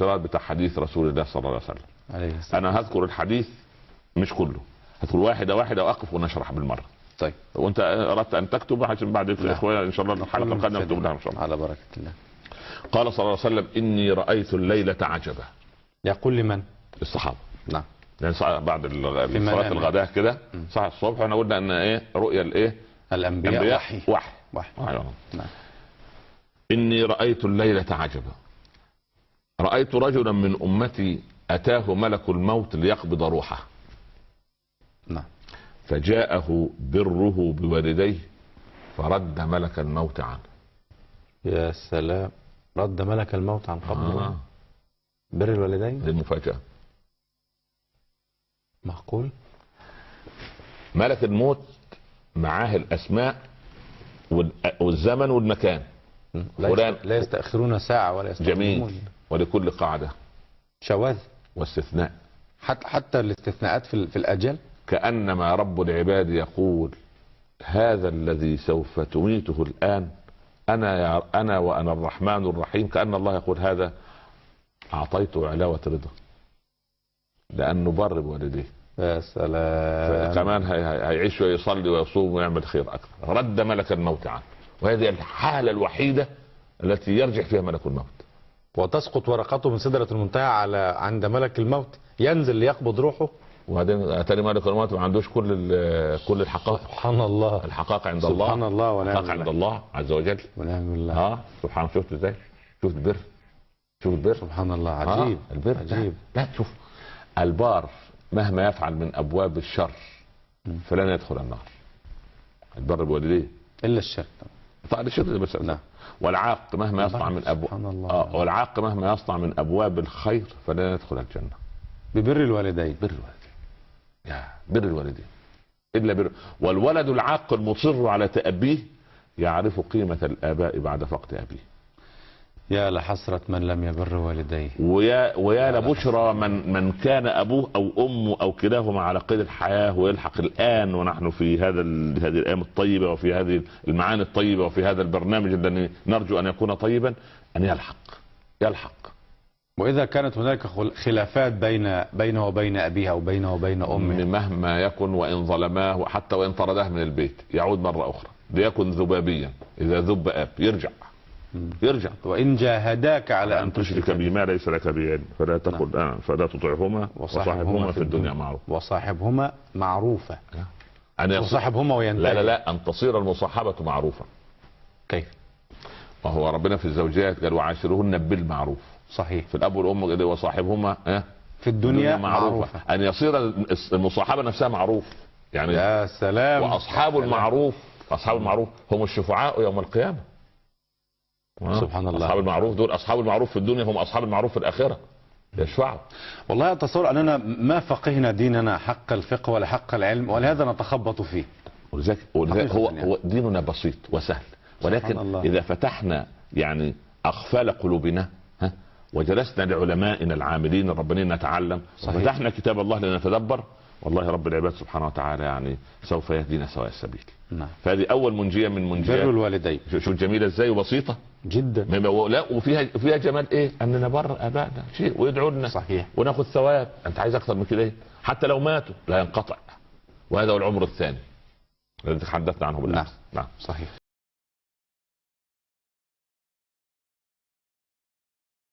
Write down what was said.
الافتراض بتاع حديث رسول الله صلى الله عليه وسلم. انا هذكر الحديث مش كله، هذكر واحده واقف ونشرح بالمره. طيب وانت اردت ان تكتب عشان بعد الاخوه ان شاء الله الحلقه القادمه نكتب لها ان شاء الله. على بركه الله. قال صلى الله عليه وسلم: اني رايت الليله عجبا. يقول لمن؟ الصحابه. نعم. يعني بعد صلاه الغداء كده صحيح الصبح احنا قلنا ان ايه رؤيا الايه الانبياء وحي. نعم. اني رايت الليله عجبا، رايت رجلا من امتي اتاه ملك الموت ليقبض روحه. نعم. فجاءه بره بوالديه فرد ملك الموت عنه. يا سلام، رد ملك الموت عن قبضه. بر الوالدين. دي المفاجأة. معقول؟ ملك الموت معاه الاسماء والزمن والمكان. لا يستأخرون ساعة ولا يستقدمون. جميل. ولكل قاعدة شواذ واستثناء. حتى الاستثناءات في الأجل. كأنما رب العباد يقول: هذا الذي سوف تميته الآن أنا وأنا الرحمن الرحيم. كأن الله يقول: هذا أعطيته علاوة رضا لأنه بر بوالديه. يا سلام. كمان هيعيش ويصلي ويصوم ويعمل خير أكثر. رد ملك الموت عنه. وهذه الحالة الوحيدة التي يرجع فيها ملك الموت. وتسقط ورقته من سدرة المنتهى عند ملك الموت، ينزل ليقبض روحه. وبعدين اتاني ملك الموت ما عندوش كل الحقائق. سبحان الله. الحقائق عند الله. سبحان الله ونعم الحقائق عند الله عز وجل. ونعم الله. سبحان. شفت ازاي؟ شفت البر. شوف البر. سبحان الله. عجيب. البر عجيب. لا شوف، البار مهما يفعل من ابواب الشر فلن يدخل النار. البر بوالديه الا الشرك. طبعا الشرك بس. نعم. والعاق مهما يصنع من والعاق مهما يصنع من ابواب الخير فلن يدخل الجنه. ببر الوالدين. بر الوالدين. يا بر الوالدين الا بر. والولد العاق المصر على تأبيه يعرف قيمة الآباء بعد فقد أبيه. يا لحسرة من لم يبر والديه. ويا لبشرى من كان أبوه أو أمه أو كلاهما على قيد الحياة ويلحق الآن ونحن في هذه الأيام الطيبة وفي هذه المعاني الطيبة وفي هذا البرنامج الذي نرجو أن يكون طيبا أن يلحق. وإذا كانت هناك خلافات بينه وبين أبيه أو بينه وبين أمه مهما يكن، وإن ظلماه وحتى وإن طرداه من البيت يعود مرة أخرى ليكن ذبابيا. إذا ذب أب يرجع. وإن جاهداك على أن تشرك بما ليس لك به فلا تقل فلا تطعهما وصاحبهما في الدنيا معروفا. وصاحبهما معروفة. وصاحبهما وينتهي. لا أن تصير المصاحبة معروفة. كيف؟ وهو ربنا في الزوجات قال: وعاشرهن بالمعروف. صحيح. في الأب والأم قال: وصاحبهما في الدنيا معروفة. أن يصير المصاحبة نفسها معروف. يعني يا سلام. وأصحاب المعروف هم الشفعاء يوم القيامة. سبحان الله. أصحاب المعروف دول أصحاب المعروف في الدنيا هم أصحاب المعروف في الآخرة. يشفعوا. والله أتصور أننا ما فقهنا ديننا حق الفقه ولا حق العلم، ولهذا نتخبط فيه. ولذلك هو ديننا بسيط وسهل، ولكن إذا فتحنا يعني أغفال قلوبنا وجلسنا لعلمائنا العاملين الربانيين نتعلم وفتحنا كتاب الله لنتدبر، والله رب العباد سبحانه وتعالى يعني سوف يهدينا سواء السبيل. نعم. فهذه أول منجية من منجيات بر الوالدين. شوف جميلة ازاي وبسيطة جدا. لا وفيها جمال ايه؟ اننا بر ابائنا شيء ويدعوا لنا. صحيح. وناخذ ثواب. انت عايز اكثر من كده ايه؟ حتى لو ماتوا لا ينقطع. وهذا هو العمر الثاني الذي تحدثنا عنه بالامس. نعم. صحيح.